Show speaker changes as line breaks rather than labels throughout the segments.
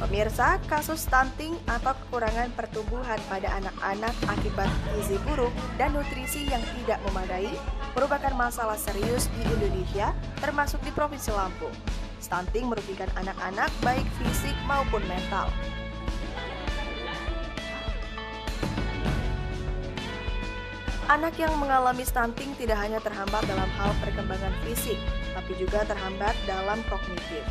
Pemirsa, kasus stunting atau kekurangan pertumbuhan pada anak-anak akibat gizi buruk dan nutrisi yang tidak memadai merupakan masalah serius di Indonesia, termasuk di Provinsi Lampung. Stunting merugikan anak-anak baik fisik maupun mental. Anak yang mengalami stunting tidak hanya terhambat dalam hal perkembangan fisik, tapi juga terhambat dalam kognitif.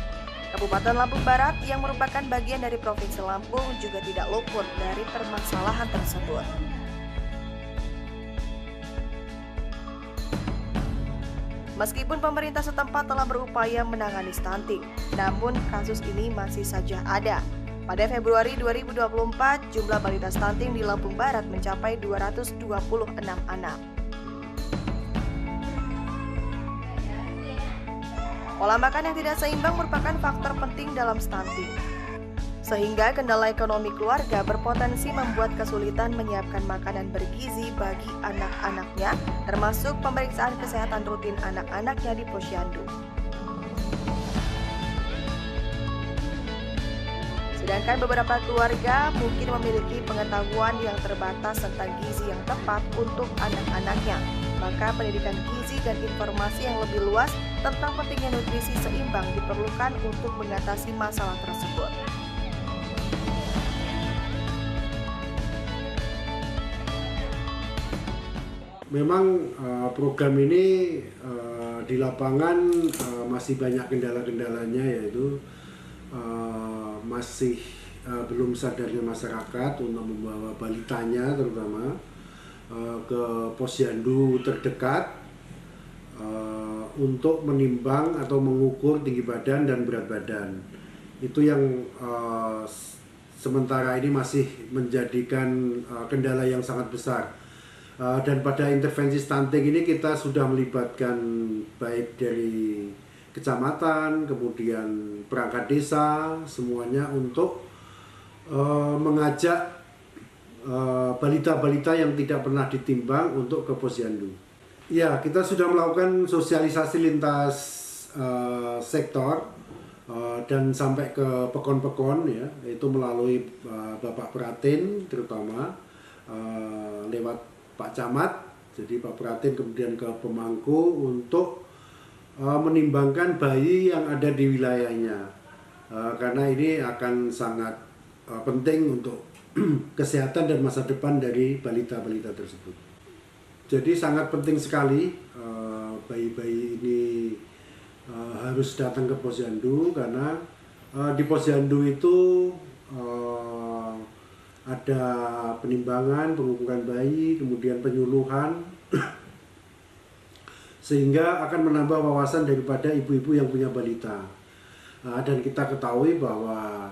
Kabupaten Lampung Barat yang merupakan bagian dari Provinsi Lampung juga tidak luput dari permasalahan tersebut. Meskipun pemerintah setempat telah berupaya menangani stunting, namun kasus ini masih saja ada. Pada Februari 2024, jumlah balita stunting di Lampung Barat mencapai 226 anak. Pola makan yang tidak seimbang merupakan faktor penting dalam stunting. Sehingga kendala ekonomi keluarga berpotensi membuat kesulitan menyiapkan makanan bergizi bagi anak-anaknya, termasuk pemeriksaan kesehatan rutin anak-anaknya di posyandu. Sedangkan beberapa keluarga mungkin memiliki pengetahuan yang terbatas tentang gizi yang tepat untuk anak-anaknya. Maka pendidikan gizi dan informasi yang lebih luas tentang pentingnya nutrisi seimbang diperlukan untuk mengatasi masalah tersebut.
Memang program ini di lapangan masih banyak kendala-kendalanya, yaitu masih belum sadarnya masyarakat untuk membawa balitanya terutama ke posyandu terdekat untuk menimbang atau mengukur tinggi badan dan berat badan. Itu yang sementara ini masih menjadikan kendala yang sangat besar. Dan pada intervensi stunting ini kita sudah melibatkan baik dari kecamatan, kemudian perangkat desa, semuanya untuk mengajak balita-balita yang tidak pernah ditimbang untuk ke posyandu. Ya, kita sudah melakukan sosialisasi lintas sektor dan sampai ke pekon-pekon, ya, itu melalui Bapak Pratin terutama lewat Pak Camat. Jadi Pak Pratin kemudian ke pemangku untuk menimbangkan bayi yang ada di wilayahnya, karena ini akan sangat penting untuk kesehatan dan masa depan dari balita-balita tersebut. Jadi sangat penting sekali bayi-bayi ini harus datang ke posyandu, karena di posyandu itu ada penimbangan, pengukuran bayi, kemudian penyuluhan, sehingga akan menambah wawasan daripada ibu-ibu yang punya balita. Dan kita ketahui bahwa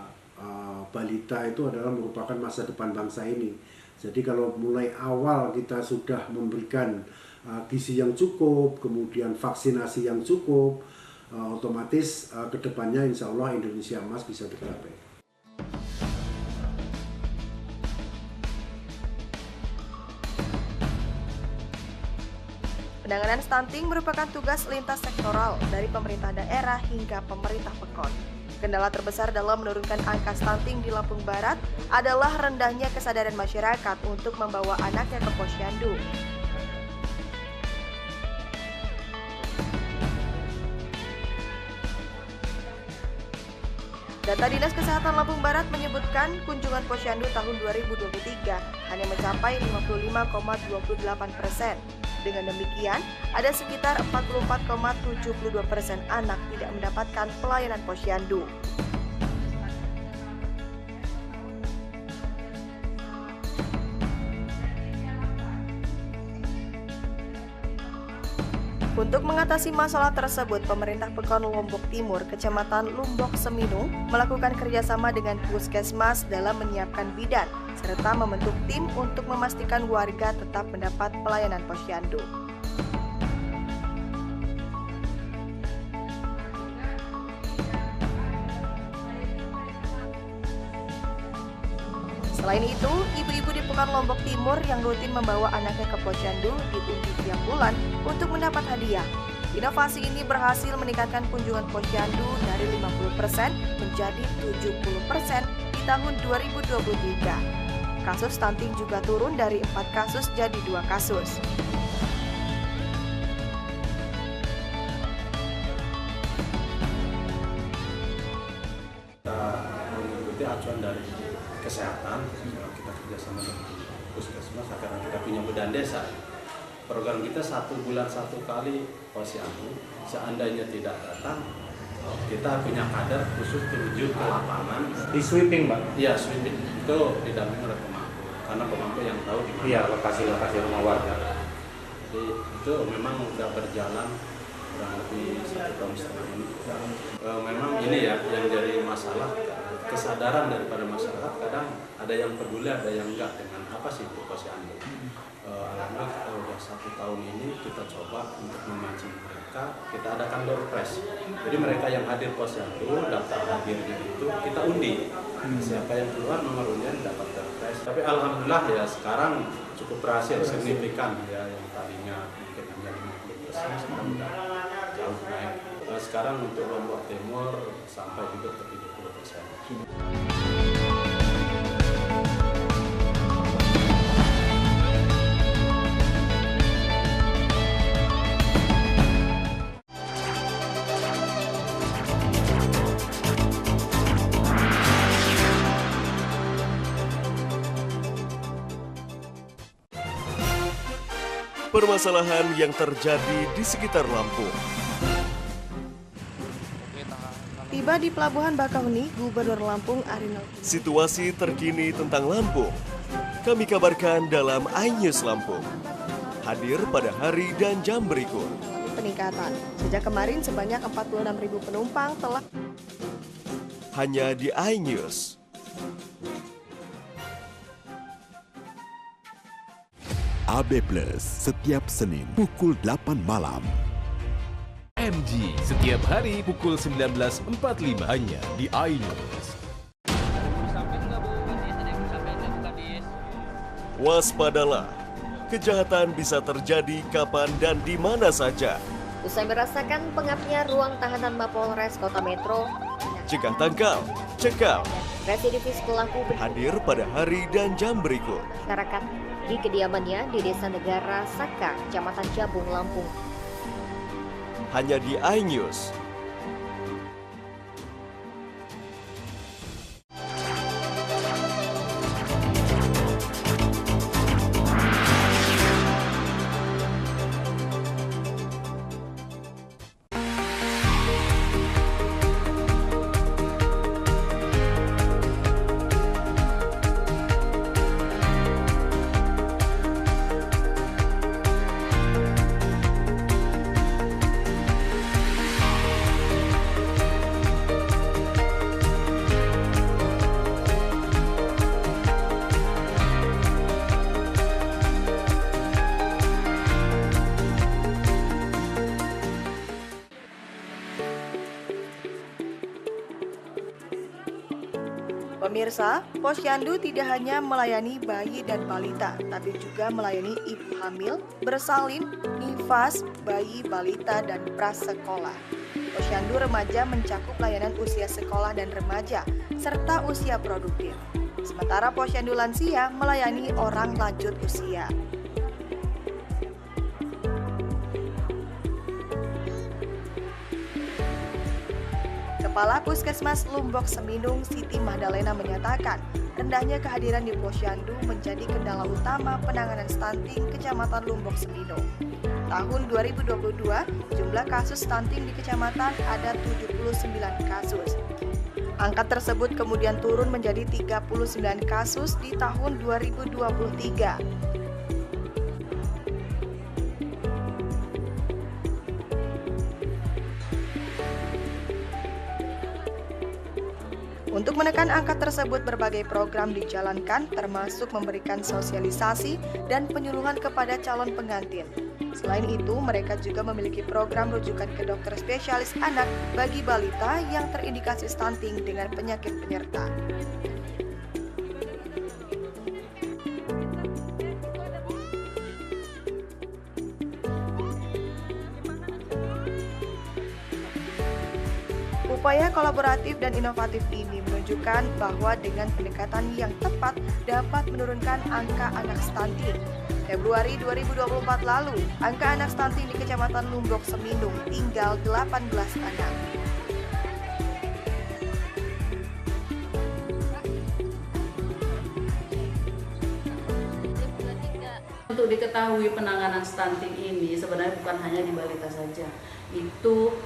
balita itu adalah merupakan masa depan bangsa ini. Jadi kalau mulai awal kita sudah memberikan gizi yang cukup, kemudian vaksinasi yang cukup, otomatis kedepannya insya Allah Indonesia Emas bisa tercapai.
Penanganan stunting merupakan tugas lintas sektoral dari pemerintah daerah hingga pemerintah pekon. Kendala terbesar dalam menurunkan angka stunting di Lampung Barat adalah rendahnya kesadaran masyarakat untuk membawa anaknya ke posyandu. Data Dinas Kesehatan Lampung Barat menyebutkan kunjungan posyandu tahun 2023 hanya mencapai 55,28%. Dengan demikian, ada sekitar 44,72% anak tidak mendapatkan pelayanan posyandu. Untuk mengatasi masalah tersebut, pemerintah Pekon Lombok Timur, Kecamatan Lombok Seminu, melakukan kerjasama dengan Puskesmas dalam menyiapkan bidan, serta membentuk tim untuk memastikan warga tetap mendapat pelayanan posyandu. Selain itu, ibu-ibu di Pekan Lombok Timur yang rutin membawa anaknya ke posyandu diundi tiap bulan untuk mendapat hadiah. Inovasi ini berhasil meningkatkan kunjungan posyandu dari 50% menjadi 70% di tahun 2023. Kasus stunting juga turun dari 4 kasus jadi 2 kasus.
Kita mengikuti acuan dari kesehatan, kita kerjasama dengan puskesmas karena kita punya bedan desa. Program kita 1 bulan 1 kali posyandu. Seandainya tidak datang, kita punya kader khusus terjun ke lapangan.
Di sweeping, Pak?
Iya, sweeping itu didampingi oleh pemangku, karena pemangku yang tahu di mana.
Iya, lokasi-lokasi rumah warga.
Jadi itu memang sudah berjalan kurang lebih 1,5 tahun ini. Memang ini ya yang jadi masalah, kesadaran daripada masyarakat. Kadang ada yang peduli, ada yang enggak dengan apa sih itu posyandu. Alhamdulillah kita udah 1 tahun ini kita coba untuk memancing mereka, kita adakan door prize. Jadi mereka yang hadir posyandu, daftar hadirnya itu kita undi. Siapa yang keluar nomor undian dapat door prize. Tapi alhamdulillah ya sekarang cukup berhasil, signifikan ya, yang tadinya mungkin hanya 50%, sekarang udah jauh naik. Sekarang untuk Lombok Timur sampai juga ke 70%.
Permasalahan yang terjadi di sekitar Lampung.
Tiba di Pelabuhan Bakauheni, Gubernur Lampung Arinal.
Situasi terkini tentang Lampung kami kabarkan dalam iNews Lampung. Hadir pada hari dan jam berikut.
Peningkatan. Sejak kemarin sebanyak 46.000 penumpang telah
Hanya di iNews.
AB Plus setiap Senin pukul 8 malam.
MG setiap hari pukul 19.45 hanya di iNews.
Waspadalah, kejahatan bisa terjadi kapan dan di mana saja.
Usai merasakan pengapnya ruang tahanan Mapolres Kota Metro,
Cegah tangkal, cekal.
residivis pelaku
Hadir pada hari dan jam berikut.
masyarakat di kediamannya di Desa Negara Saka, Kecamatan Jabung, Lampung.
Hanya di iNews.
Pemirsa, posyandu tidak hanya melayani bayi dan balita, tapi juga melayani ibu hamil, bersalin, nifas, bayi, balita, dan prasekolah. Posyandu remaja mencakup layanan usia sekolah dan remaja, serta usia produktif. Sementara posyandu lansia melayani orang lanjut usia. Kepala Puskesmas Lumbok Seminung, Siti Mahdalena menyatakan, rendahnya kehadiran di posyandu menjadi kendala utama penanganan stunting Kecamatan Lumbok Seminung. Tahun 2022, jumlah kasus stunting di kecamatan ada 79 kasus. Angka tersebut kemudian turun menjadi 39 kasus di tahun 2023. Untuk menekan angka tersebut, berbagai program dijalankan, termasuk memberikan sosialisasi dan penyuluhan kepada calon pengantin. Selain itu, mereka juga memiliki program rujukan ke dokter spesialis anak bagi balita yang terindikasi stunting dengan penyakit penyerta. Upaya kolaboratif dan inovatif ini menunjukkan bahwa dengan pendekatan yang tepat dapat menurunkan angka anak stunting. Februari 2024 lalu, angka anak stunting di Kecamatan Lumbok Semindung tinggal 18 anak.
Untuk diketahui penanganan stunting ini sebenarnya bukan hanya di balita saja. Itu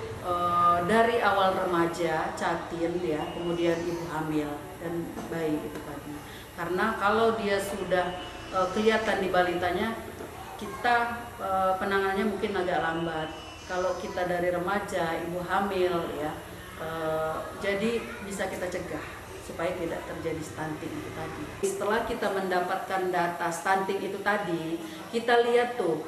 dari awal remaja, catin ya, kemudian ibu hamil dan bayi itu tadi. Karena kalau dia sudah kelihatan di balitanya, kita penanganannya mungkin agak lambat. Kalau kita dari remaja, ibu hamil ya, jadi bisa kita cegah supaya tidak terjadi stunting itu tadi. Setelah kita mendapatkan data stunting itu tadi, kita lihat tuh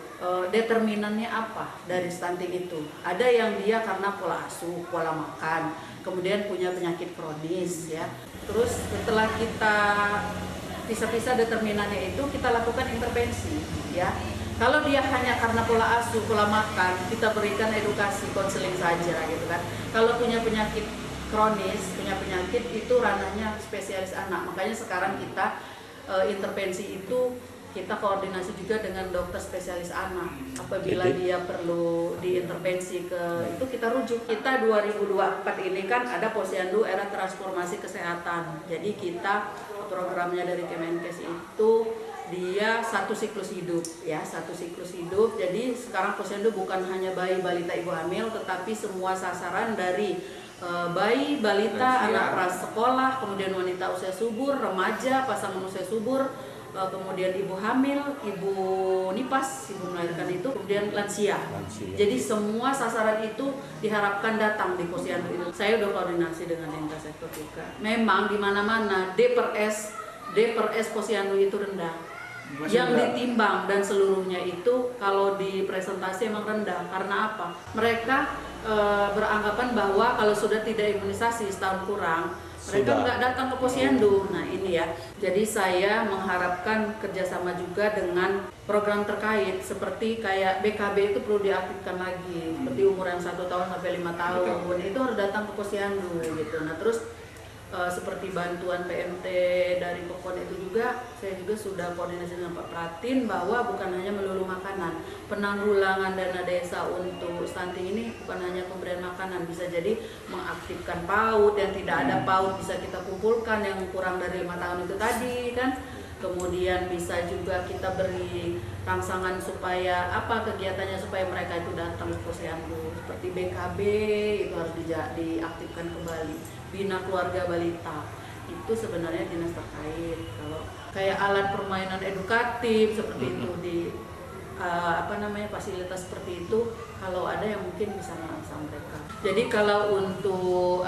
determinannya apa dari stunting itu. Ada yang dia karena pola asuh, pola makan, kemudian punya penyakit kronis ya. Terus setelah kita pisah-pisah determinannya itu, kita lakukan intervensi ya. Kalau dia hanya karena pola asuh, pola makan, kita berikan edukasi, konseling saja gitu kan. Kalau punya penyakit kronis, punya penyakit itu ranahnya spesialis anak. Makanya sekarang kita intervensi itu kita koordinasi juga dengan dokter spesialis anak. Apabila dia perlu diintervensi itu kita rujuk. Kita 2024 ini kan ada Posyandu Era Transformasi Kesehatan. Jadi kita programnya dari Kemenkes itu dia satu siklus hidup ya, satu siklus hidup. Jadi sekarang Posyandu bukan hanya bayi, balita, ibu hamil, tetapi semua sasaran dari bayi, balita, anak prasekolah, kemudian wanita usia subur, remaja, pasangan usia subur, kemudian ibu hamil, ibu nipas, ibu melahirkan itu, kemudian lansia. Jadi semua sasaran itu diharapkan datang di Posyandu itu. Saya udah koordinasi dengan lintas sektor juga. Memang di mana-mana D per S Posyandu itu rendah. Yang ditimbang dan seluruhnya itu kalau di presentasi emang rendah. Karena apa? Mereka beranggapan bahwa kalau sudah tidak imunisasi setahun kurang, mereka nggak datang ke Posyandu. Nah ini ya, jadi saya mengharapkan kerjasama juga dengan program terkait seperti kayak BKB itu perlu diaktifkan lagi, seperti umuran 1 tahun sampai 5 tahun itu harus datang ke Posyandu gitu. Nah terus seperti bantuan PMT dari Pokon itu juga, saya juga sudah koordinasi dengan Pak Pratin bahwa bukan hanya melulu makanan. Penanggulangan dana desa untuk stunting ini bukan hanya pemberian makanan, bisa jadi mengaktifkan PAUD, yang tidak ada PAUD bisa kita kumpulkan yang kurang dari 5 tahun itu tadi kan. Kemudian bisa juga kita beri rangsangan supaya apa kegiatannya supaya mereka itu datang ke Posyandu. Seperti BKB itu harus diaktifkan kembali. Bina keluarga balita itu sebenarnya dinas terkait. Kalau kayak alat permainan edukatif seperti itu di fasilitas seperti itu, kalau ada yang mungkin bisa merangsang mereka. Jadi kalau untuk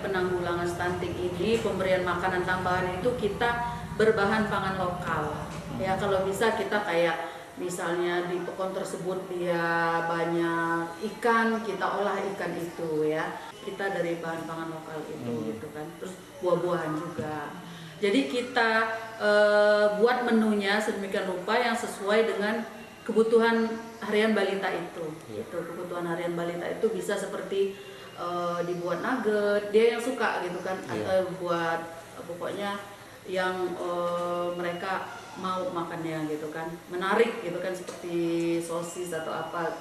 penanggulangan stunting ini, pemberian makanan tambahan itu kita berbahan pangan lokal. Ya kalau bisa kita kayak misalnya di Pokon tersebut dia banyak ikan, kita olah ikan itu ya. Kita dari bahan pangan lokal itu gitu kan. Terus buah-buahan juga. Jadi kita buat menunya sedemikian rupa yang sesuai dengan kebutuhan harian balita itu. Gitu. Kebutuhan harian balita itu bisa seperti dibuat nugget, dia yang suka gitu kan, atau buat pokoknya yang mereka mau makannya gitu kan, menarik gitu kan, seperti sosis atau apa.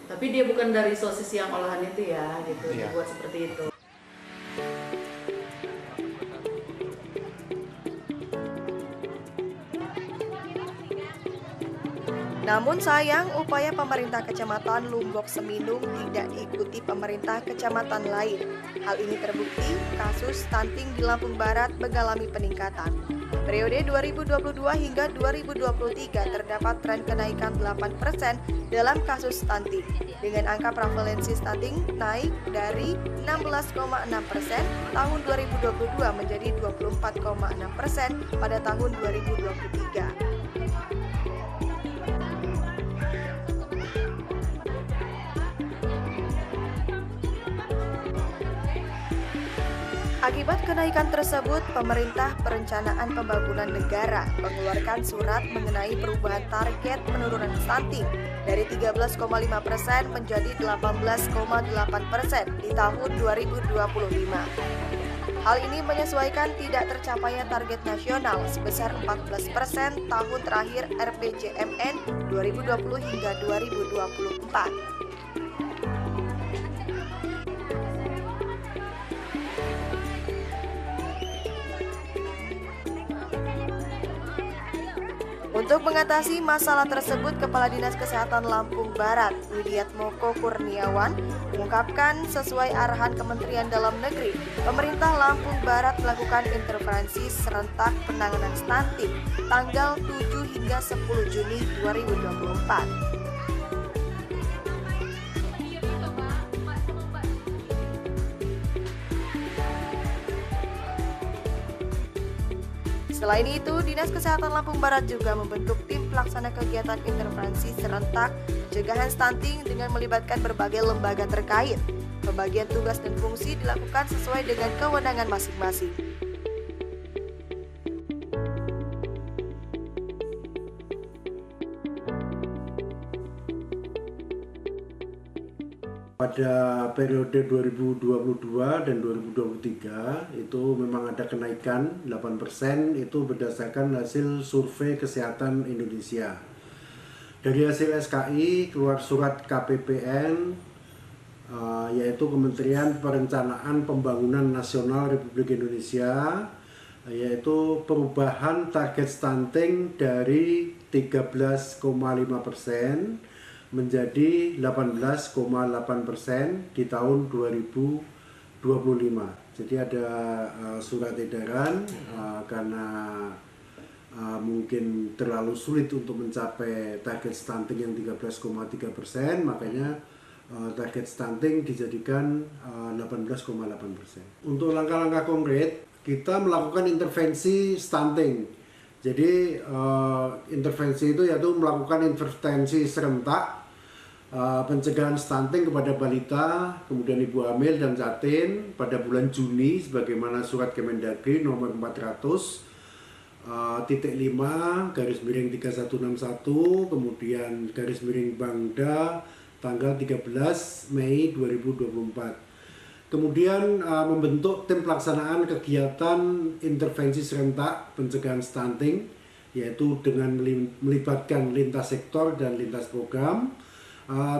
Tapi dia bukan dari sosis yang olahan itu ya gitu, dibuat seperti itu.
Namun sayang, upaya pemerintah Kecamatan Lumbok Semindung tidak diikuti pemerintah kecamatan lain. Hal ini terbukti kasus stunting di Lampung Barat mengalami peningkatan. Periode 2022 hingga 2023 terdapat tren kenaikan 8% dalam kasus stunting, dengan angka prevalensi stunting naik dari 16,6% tahun 2022 menjadi 24,6% pada tahun 2023. Akibat kenaikan tersebut, Pemerintah Perencanaan Pembangunan Negara mengeluarkan surat mengenai perubahan target penurunan stunting dari 13,5% menjadi 18,8% di tahun 2025. Hal ini menyesuaikan tidak tercapainya target nasional sebesar 14% tahun terakhir RPJMN 2020 hingga 2024. Untuk mengatasi masalah tersebut, Kepala Dinas Kesehatan Lampung Barat, Widiatmoko Kurniawan, mengungkapkan sesuai arahan Kementerian Dalam Negeri, pemerintah Lampung Barat melakukan intervensi serentak penanganan stunting tanggal 7 hingga 10 Juni 2024. Selain itu, Dinas Kesehatan Lampung Barat juga membentuk tim pelaksana kegiatan intervensi serentak pencegahan stunting dengan melibatkan berbagai lembaga terkait. Pembagian tugas dan fungsi dilakukan sesuai dengan kewenangan masing-masing.
Pada periode 2022 dan 2023 itu memang ada kenaikan 8%, itu berdasarkan hasil survei kesehatan Indonesia. Dari hasil SKI keluar surat KPPN yaitu Kementerian Perencanaan Pembangunan Nasional Republik Indonesia, yaitu perubahan target stunting dari 13,5% menjadi 18,8% di tahun 2025. Jadi ada surat edaran karena mungkin terlalu sulit untuk mencapai target stunting yang 13,3%, makanya target stunting dijadikan 18,8%. Untuk langkah-langkah konkret, kita melakukan intervensi stunting. Jadi intervensi itu yaitu melakukan intervensi serentak pencegahan stunting kepada balita, kemudian ibu hamil dan jatin pada bulan Juni sebagaimana surat Kemendagri nomor 400.5/3161, kemudian garis miring Bangda tanggal 13 Mei 2024. Kemudian membentuk tim pelaksanaan kegiatan intervensi serentak pencegahan stunting, yaitu dengan melibatkan lintas sektor dan lintas program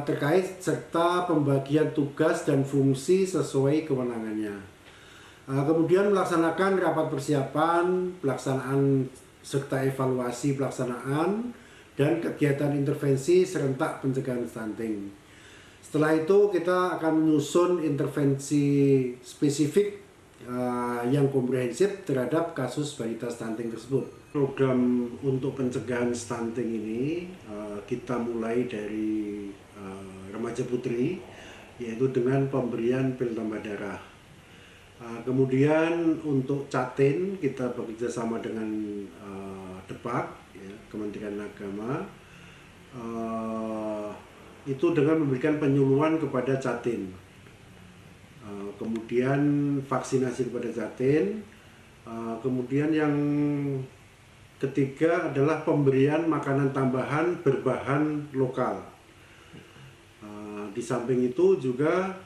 terkait serta pembagian tugas dan fungsi sesuai kewenangannya. Kemudian melaksanakan rapat persiapan, pelaksanaan serta evaluasi pelaksanaan dan kegiatan intervensi serentak pencegahan stunting. Setelah itu kita akan menyusun intervensi spesifik yang komprehensif terhadap kasus balita stunting tersebut. Program untuk pencegahan stunting ini kita mulai dari remaja putri, yaitu dengan pemberian pil tambah darah. Kemudian untuk Catin kita bekerja sama dengan Depak, ya, Kementerian Agama, itu dengan memberikan penyuluhan kepada Catin. Kemudian vaksinasi kepada Catin. Kemudian yang ketiga adalah pemberian makanan tambahan berbahan lokal. Di samping itu juga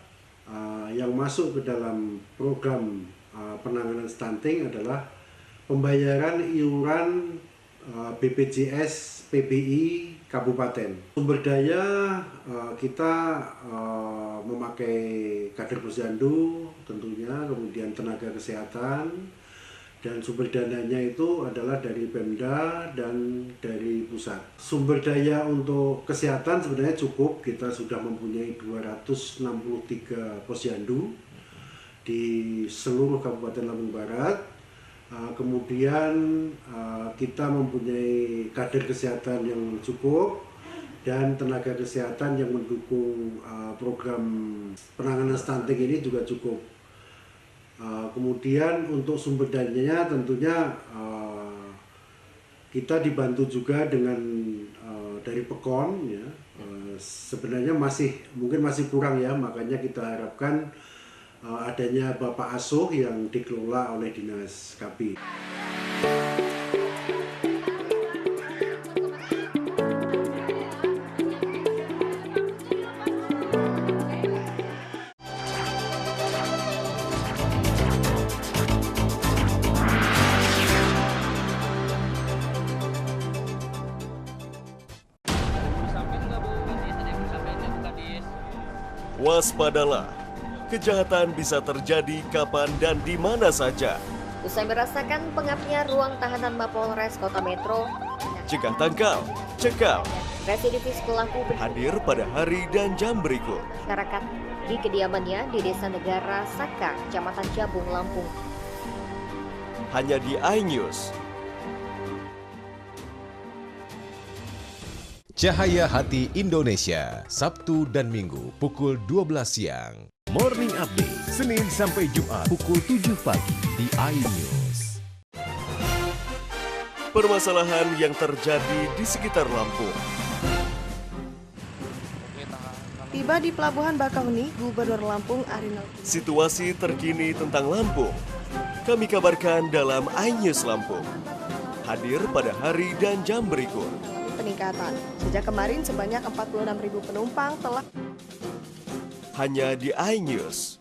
yang masuk ke dalam program penanganan stunting adalah pembayaran iuran BPJS PBI Kabupaten. Sumber daya kita memakai kader posyandu tentunya, kemudian tenaga kesehatan, dan sumber dananya itu adalah dari Pemda dan dari pusat. Sumber daya untuk kesehatan sebenarnya cukup, kita sudah mempunyai 263 posyandu di seluruh Kabupaten Lampung Barat. Kemudian kita mempunyai kader kesehatan yang cukup dan tenaga kesehatan yang mendukung program penanganan stunting ini juga cukup. Kemudian untuk sumber dananya tentunya kita dibantu juga dengan dari Pekon, ya. Sebenarnya mungkin masih kurang, ya, makanya kita harapkan adanya Bapak Asuh yang dikelola oleh Dinas KB.
Waspadalah, kejahatan bisa terjadi kapan dan di mana saja.
Usai merasakan pengapnya ruang tahanan Mapolres Kota Metro,
Cegah tangkal, cekal,
residivis pelaku
hadir pada hari dan jam berikut.
masyarakat di kediamannya di Desa Negara Saka, Kecamatan Jabung, Lampung.
Hanya di iNews.
Cahaya Hati Indonesia, Sabtu dan Minggu pukul 12 siang. Morning Update, Senin sampai Jumat pukul 7 pagi di iNews.
Permasalahan yang terjadi di sekitar Lampung.
Tiba di Pelabuhan Bakahuni, Gubernur Lampung Arinal.
Situasi terkini tentang Lampung kami kabarkan dalam iNews Lampung. Hadir pada hari dan jam berikut.
Peningkatan. Sejak kemarin sebanyak 46.000 penumpang telah
Hanya di iNews.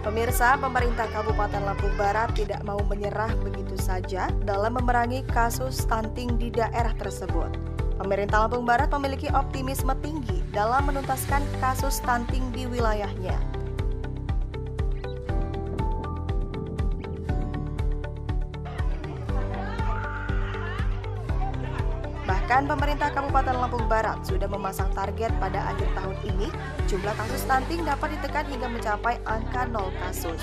Pemirsa, pemerintah Kabupaten Lampung Barat tidak mau menyerah begitu saja dalam memerangi kasus stunting di daerah tersebut. Pemerintah Lampung Barat memiliki optimisme tinggi dalam menuntaskan kasus stunting di wilayahnya. Bahkan pemerintah Kabupaten Lampung Barat sudah memasang target pada akhir tahun ini, jumlah kasus stunting dapat ditekan hingga mencapai angka 0 kasus.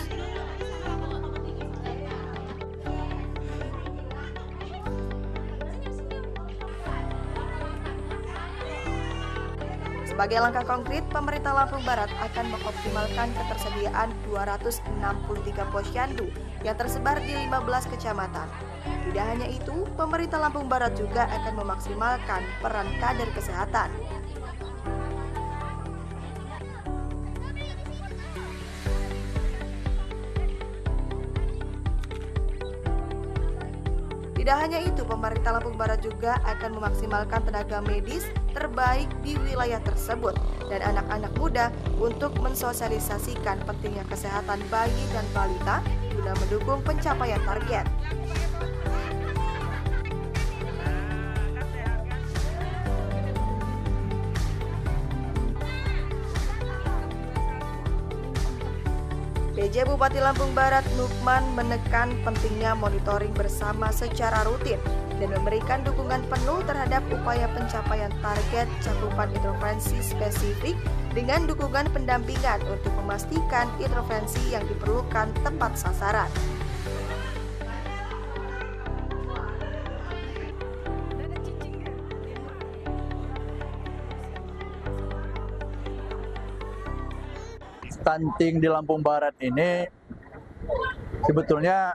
Sebagai langkah konkret, pemerintah Lampung Barat akan mengoptimalkan ketersediaan 263 posyandu yang tersebar di 15 kecamatan. Tidak hanya itu, pemerintah Lampung Barat juga akan memaksimalkan peran kader kesehatan. Tidak hanya itu, pemerintah Lampung Barat juga akan memaksimalkan tenaga medis terbaik di wilayah tersebut dan anak-anak muda untuk mensosialisasikan pentingnya kesehatan bayi dan balita guna mendukung pencapaian target. PJ Bupati Lampung Barat Nukman menekan pentingnya monitoring bersama secara rutin dan memberikan dukungan penuh terhadap upaya pencapaian target cakupan intervensi spesifik dengan dukungan pendampingan untuk memastikan intervensi yang diperlukan tepat sasaran.
Stunting di Lampung Barat ini sebetulnya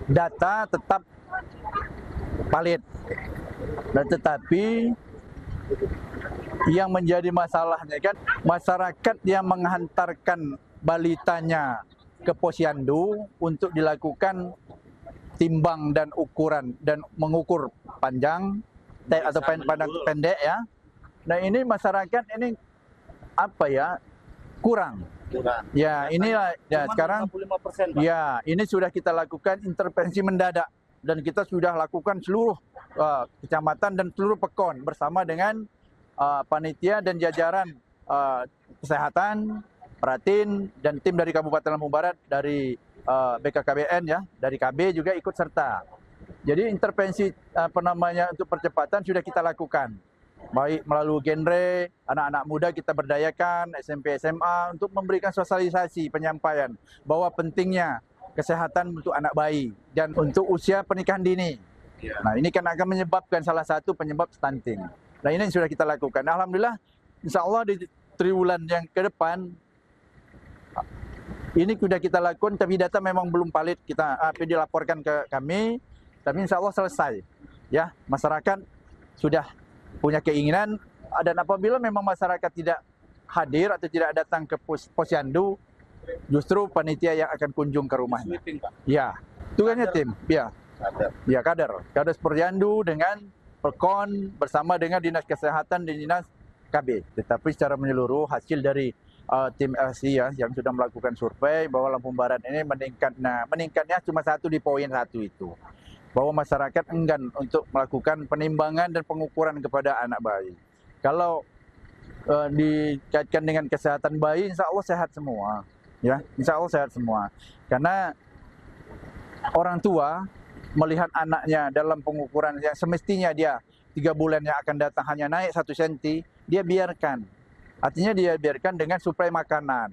data tetap valid, dan tetapi yang menjadi masalahnya kan masyarakat yang menghantarkan balitanya ke posyandu untuk dilakukan timbang dan ukuran dan mengukur panjang atau pandang pendek ya. Nah ini masyarakat ini apa ya, kurang. Ya inilah ya sekarang 55%, ya ini sudah kita lakukan intervensi mendadak dan kita sudah lakukan seluruh kecamatan dan seluruh pekon bersama dengan panitia dan jajaran kesehatan, Pratin, dan tim dari Kabupaten Lampung Barat dari BKKBN ya, dari KB juga ikut serta. Jadi intervensi untuk percepatan sudah kita lakukan. Baik melalui genre, anak-anak muda kita berdayakan, SMP, SMA untuk memberikan sosialisasi penyampaian bahwa pentingnya kesehatan untuk anak bayi dan untuk usia pernikahan dini. Nah, ini kan akan menyebabkan salah satu penyebab stunting. Nah, ini yang sudah kita lakukan. Alhamdulillah, insya Allah di triwulan yang ke depan ini sudah kita lakukan, tapi data memang belum valid. Kita dilaporkan ke kami, tapi insya Allah selesai. Ya, masyarakat sudah punya keinginan, dan apabila memang masyarakat tidak hadir atau tidak datang ke posyandu, justru panitia yang akan kunjung ke rumahnya. Ya, tugasnya tim. Ya, ya kader posyandu dengan Perkon bersama dengan Dinas Kesehatan dan Dinas KB. Tetapi secara menyeluruh hasil dari tim LC ya, yang sudah melakukan survei bahwa Lampung Barat ini meningkat. Nah, meningkatnya cuma satu di poin 1 itu. Bahwa masyarakat enggan untuk melakukan penimbangan dan pengukuran kepada anak bayi. Kalau dikaitkan dengan kesehatan bayi, insya Allah sehat semua. Ya, insya Allah sehat semua. Karena orang tua melihat anaknya dalam pengukuran yang semestinya dia 3 bulan yang akan datang hanya naik 1 cm, dia biarkan. Artinya dia biarkan dengan suplai makanan.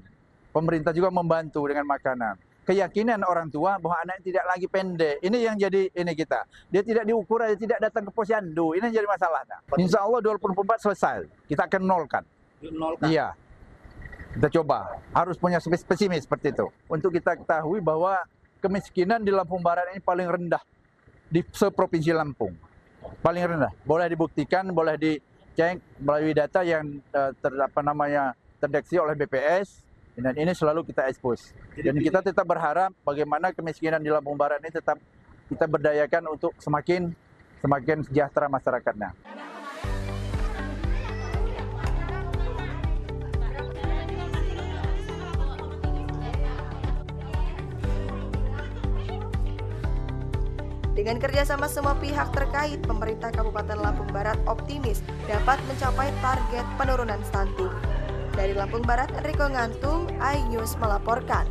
Pemerintah juga membantu dengan makanan. Keyakinan orang tua bahwa anaknya tidak lagi pendek. Ini yang jadi ini kita. Dia tidak diukur, dia tidak datang ke posyandu. Ini yang jadi masalah. Insya Allah 2024 selesai. Kita akan nolkan. Iya. Kita coba. Harus punya spesimis seperti itu. Untuk kita ketahui bahwa kemiskinan di Lampung Barat ini paling rendah di seprovinsi Lampung. Paling rendah. Boleh dibuktikan, boleh dicek melalui data yang terdeteksi oleh BPS. Dan ini selalu kita expose. Dan kita tetap berharap bagaimana kemiskinan di Lampung Barat ini tetap kita berdayakan untuk semakin sejahtera masyarakatnya.
Dengan kerjasama semua pihak terkait, pemerintah Kabupaten Lampung Barat optimis dapat mencapai target penurunan stunting. Dari Lampung Barat, Enrico Ngantung, iNews melaporkan.